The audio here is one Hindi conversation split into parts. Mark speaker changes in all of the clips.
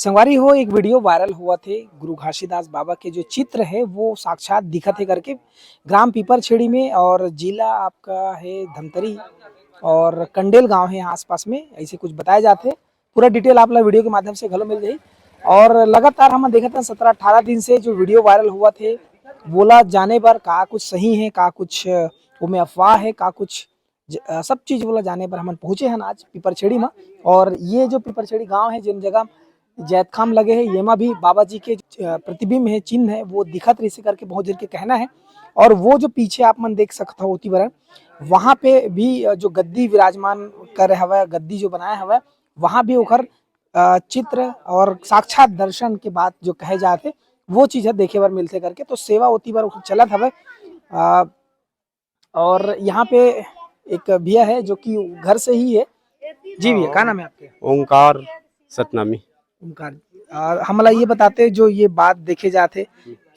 Speaker 1: संगवारी हो एक वीडियो वायरल हुआ थे गुरु घासीदास बाबा के जो चित्र है वो साक्षात दिखत है करके ग्राम पीपरछेड़ी में और जिला आपका है धमतरी और कंडेल गांव है यहाँ आसपास में ऐसे कुछ बताए जाते हैं। पूरा डिटेल आप लोग वीडियो के माध्यम से घलो मिल जाए और लगातार हम देखते हैं 17-18 दिन से जो वीडियो वायरल हुआ थे बोला जाने पर का कुछ सही है का कुछ उनमें अफवाह है का कुछ सब चीज बोला जाने पर हम पहुंचे हैं आज पीपरछेड़ी में। और ये जो पीपरछेड़ी गांव है जिन जगह जैतखाम लगे है येमा भी बाबा जी के प्रतिबिंब है चिन्ह है वो दिखत रही करके बहुत जन के कहना है। और वो जो पीछे आप मन देख सकता हो बरन वहां पे भी जो गद्दी विराजमान कर हवा गद्दी जो बनाया हवा वहां भी ओखर चित्र और साक्षात दर्शन के बाद जो कहे जाते वो चीज है देखे बार मिलते करके तो सेवा होती बार चलत हवे। और यहाँ पे एक भैया है जो कि घर से ही है। जी भैया क्या नाम है आपके?
Speaker 2: ओंकार सतनामी।
Speaker 1: ओंकार हमला ये बताते जो ये बात देखे जाते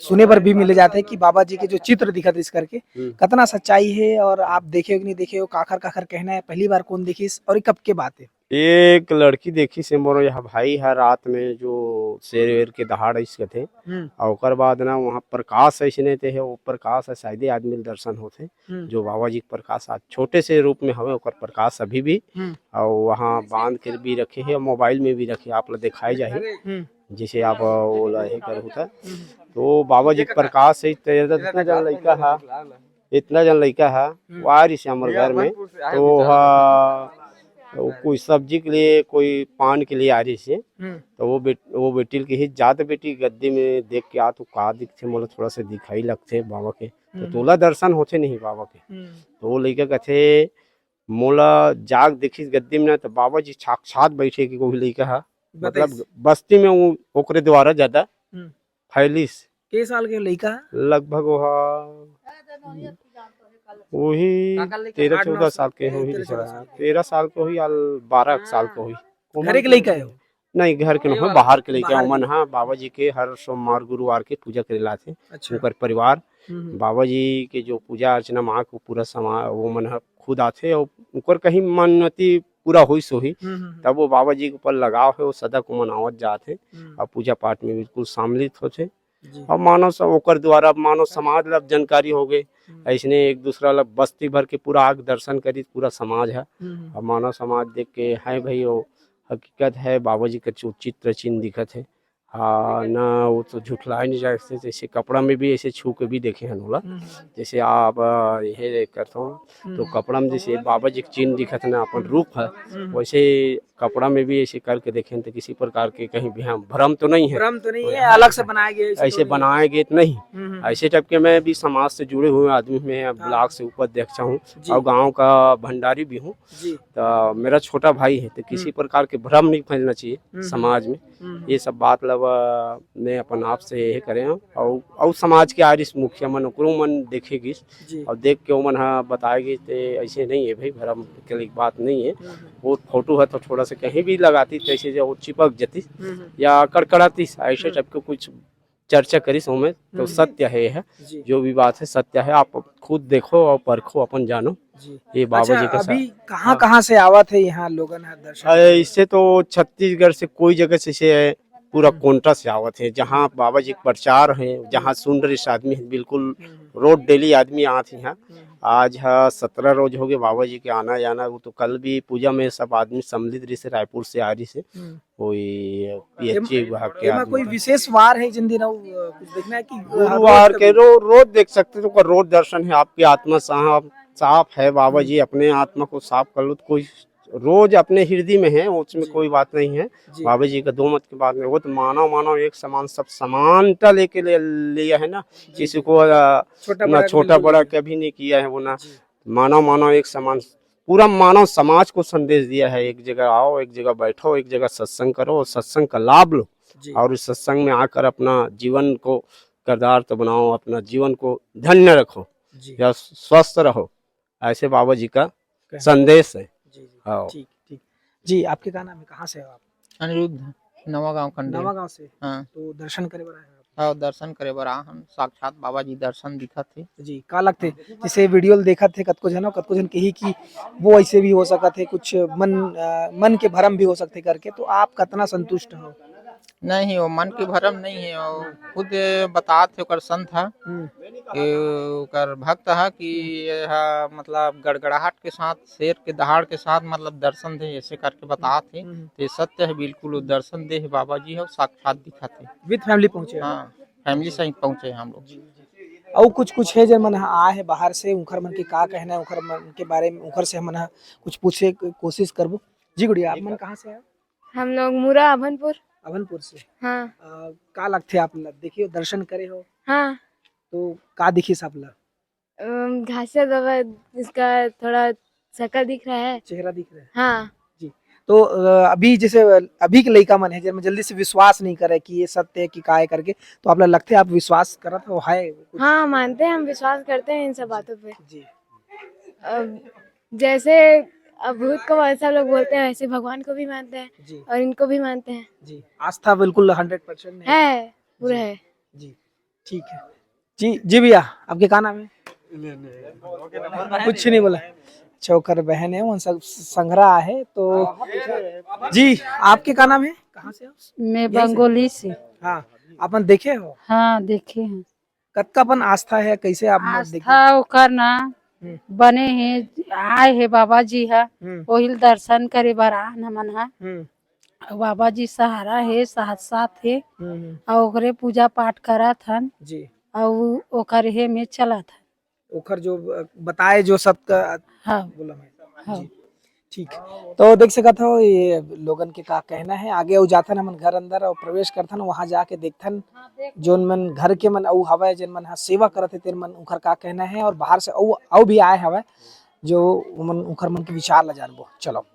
Speaker 1: सुने पर भी मिले जाते कि बाबा जी के जो चित्र दिखत इस करके कितना सच्चाई है और आप देखे हो कि नहीं देखे हो काखर काखर कहना है पहली बार कौन देखिस और कब के बात है?
Speaker 2: एक लड़की देखी से मोरो यह भाई है रात में जो शेर वेर के दहाड़ इसके थे और ओकर बाद ना वहाँ प्रकाश ऐसे थे वो प्रकाश है शायद आदमी दर्शन होते जो बाबा जी के प्रकाश आज छोटे से रूप में हवे ओकर प्रकाश अभी भी और वहाँ बांध के भी रखे है और मोबाइल में भी रखे आप लोग दिखाई जाए जैसे आप वो लहे कर होता तो बाबा जी के प्रकाश से इतना जन लड़का है वो आ रही से हमारे घर में तो कोई सब्जी के लिए कोई पान के लिए आ रही से तो वो बेटी की ही जात बेटी गद्दी में देख के आ तो का दिखते मोला थोड़ा सा दिखाई लगते बाबा के तो तोला दर्शन होते नहीं बाबा के तो वो लड़का कहते मोला जाग देखी गद्दी में ना तो बाबा जी साक्षात बैठे कि कोई लड़का है मतलब बस्ती में वो ओकरे द्वारा ज्यादा फैलिस
Speaker 1: के साल के लड़का
Speaker 2: लगभग वही 13-14 साल के हुई 13 साल के हुई 12 साल के हुई
Speaker 1: घर के लड़का है
Speaker 2: नहीं घर के नहीं बाहर के लड़का उमन हाँ बाबा जी के हर सोमवार गुरुवार के पूजा करेला थे। अच्छा। उनकर परिवार बाबा जी के जो पूजा अर्चना माँ को पूरा समाज वो मन खुद आते और उनकर कहीं मन्नती पूरा हुई सो ही तब वो बाबा जी के ऊपर लगाव है वो सदा को मनावत जाते और पूजा पाठ में बिल्कुल सम्मिलित होते और मानव ओकर द्वारा मानव समाज लब जानकारी हो गए ऐसने एक दूसरा लब बस्ती भर के पूरा आग दर्शन करी पूरा समाज है और मानव समाज देख के है भाई वो हकीकत है बाबा जी का जो चित्र चिन्ह दिखत है हाँ ना वो तो झुठलाए नहीं जा सकते जैसे कपड़ा में भी ऐसे छू के भी देखे हैं नोला जैसे आप यह करता हूँ तो कपड़ा में जैसे बाबा जी का चिन्ह दिखत ना अपन रूप है वैसे कपड़ा में भी ऐसे करके देखें तो किसी प्रकार के कहीं भी भ्रम तो नहीं है
Speaker 1: अलग से बनाए गए
Speaker 2: ऐसे बनाए गए नहीं ऐसे टाइप के मैं भी समाज से जुड़े हुए आदमी में ब्लॉक से ऊपर देखता हूँ और गाँव का भंडारी भी हूँ तो मेरा छोटा भाई है तो किसी प्रकार के भ्रम नहीं फैलना चाहिए समाज में ये सब बात ने अपन आप से ये करे और समाज के आरिस मुखिया मन ओकरो मन देखेगी और देख के मन हाँ बताएगी तो ऐसे नहीं है भाई भरम के बात नहीं है वो फोटो है तो थोड़ा सा कहीं भी लगाती जैसे जो चिपक जाती या कड़कड़ाती ऐसे टाइप के कुछ चर्चा करी में तो सत्य है जो भी बात है सत्य है आप खुद देखो और परखो अपन जानो ये बाबा जी का
Speaker 1: अभी कहाँ से आवत है यहाँ लोगों ने दर्शन
Speaker 2: इससे तो छत्तीसगढ़ से कोई जगह से पूरा कोंटा से आवत है जहाँ बाबा जी प्रचार है जहाँ सुन रहे आदमी है बिल्कुल रोड डेली आदमी आते हैं। आज 17 रोज हो गए बाबा जी के आना जाना वो तो कल भी पूजा में सब आदमी सम्मिलित रही से रायपुर से आ रही से कोई पीएचई विभाग के
Speaker 1: कोई विशेष वार है जिन दिनों कुछ देखना है कि
Speaker 2: गुरुवार के रोज देख सकते तो रोज दर्शन है आपकी आत्मा साफ है बाबा जी अपने आत्मा को साफ कर लो तो कोई रोज अपने हृदय में है उसमें कोई बात नहीं है बाबा जी का दो मत की बात नहीं वो तो मानव एक समान सब समानता लेके लिया है ना किसी को छोटा बड़ा कभी नहीं किया है वो ना मानव एक समान पूरा मानव समाज को संदेश दिया है एक जगह आओ एक जगह बैठो एक जगह सत्संग करो और सत्संग का लाभ लो और इस सत्संग में आकर अपना जीवन को करदार्थ बनाओ अपना जीवन को धन्य रखो या स्वस्थ रहो ऐसे बाबा जी का संदेश है।
Speaker 1: ठीक ठीक जी आपके क्या नाम है कहाँ से हो आप?
Speaker 3: अनिरुद्ध नवा गांव
Speaker 1: से
Speaker 3: हाँ
Speaker 1: तो दर्शन करे बर
Speaker 3: हाँ दर्शन करे बर हम साक्षात बाबा जी दर्शन दिखत थे
Speaker 1: जी का लगते जैसे वीडियो देखत थे कतको जन कही कि वो ऐसे भी हो सकत है कुछ मन के भरम भी हो सकते करके तो आप कितना संतुष्ट हो?
Speaker 3: नहीं वो मन के भरम नहीं है, वो खुद बतात थे ओकर संत हा कि ओकर भक्त हा कि यह मतलब गड़गड़ाहट के साथ शेर के दहाड़ के साथ मतलब दर्शन दे ऐसे करके बतात थे। तो ये सत्य है बिल्कुल, वो दर्शन दे है बाबा जी है, साक्षात दिखा थे।
Speaker 1: विद फैमिली पहुंचे हो?
Speaker 3: हाँ फैमिली सहित पहुंचे हैं हम लोग।
Speaker 1: और कुछ है जो मन आए है बाहर से, उनकर मन के का कहना है, उनकर मन के बारे में उनकर से हमन कुछ पूछे कोशिश करबो। जी गुड़िया, आप मन कहाँ से आए?
Speaker 4: हम लोग मुरा अभनपुर।
Speaker 1: अभनपुर से।
Speaker 4: हाँ
Speaker 1: का लगते आप ला देखियो दर्शन करे हो
Speaker 4: हाँ।
Speaker 1: तो का दिखिस आप ला?
Speaker 4: घासिया बाबा इसका थोड़ा शकल दिख रहा है।
Speaker 1: चेहरा दिख रहा है
Speaker 4: हाँ
Speaker 1: जी। तो अभी जैसे अभी के लड़का मन है जब जल्दी से विश्वास नहीं करे कि ये सत्य है कि का है करके, तो आप ला लगते है आप विश्वास करत हो है कुछ?
Speaker 4: हाँ मानते हैं, हम विश्वास करते हैं इन सब बातों पे।
Speaker 1: जी
Speaker 4: जैसे अब भूत को ऐसा लोग बोलते हैं, वैसे भगवान को भी मानते हैं
Speaker 1: जी
Speaker 4: और इनको भी मानते हैं।
Speaker 1: जी, आस्था बिल्कुल 100%
Speaker 4: है पूरा है।
Speaker 1: जी ठीक है। जी जी भैया, आपके का नाम है? कुछ नहीं बोला। चौकर बहन है, वो सब संग्रह है। तो जी आपके का नाम है, कहाँ से आप?
Speaker 5: मैं बंगोली से।
Speaker 1: हाँ, अपन देखे हो?
Speaker 5: हाँ देखे हैं।
Speaker 1: कतकापन आस्था है, कैसे आप देखे?
Speaker 5: आस्था ओकर ना बने हैं, आए है बाबा जी हा ओहिल दर्शन करे बर आन हमन हा। बाबा जी सहारा है, साथ साथ है और ओकरे पूजा पाठ करत हन
Speaker 1: जी,
Speaker 5: और ओकर हे में चलत हन।
Speaker 1: ओखर जो बताए जो सबका
Speaker 5: हाँ
Speaker 1: बोला मैं।
Speaker 5: हाँ।
Speaker 1: जी ठीक है। तो देख सकत हो ये लोगन के का कहना है। आगे वो जाथन हमन घर अंदर और प्रवेश करथन, वहां जाके देखथन जोन मन घर के मन अउ हवय जिन मन सेवा करत है तेन मन उखर का कहना है, और बाहर से अउ भी आए हवय जो मन उखर मन के विचार ला जानबो। चलो।